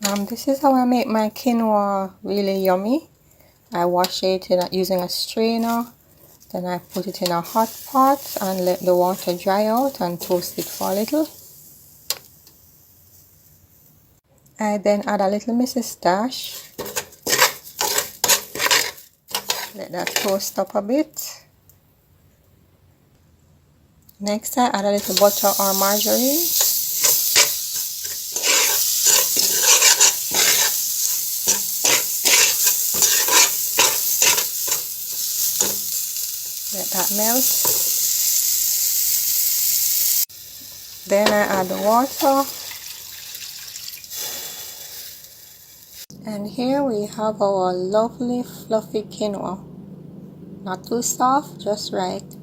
This is how I make my quinoa really yummy. I wash it using a strainer, then I put it in a hot pot and let the water dry out and toast it for a little. I then add a little Mrs. Starch. Let that toast up a bit. Next I add a little butter or margarine. Let that melt. Then I add the water. And here we have our lovely fluffy quinoa. Not too soft, just right.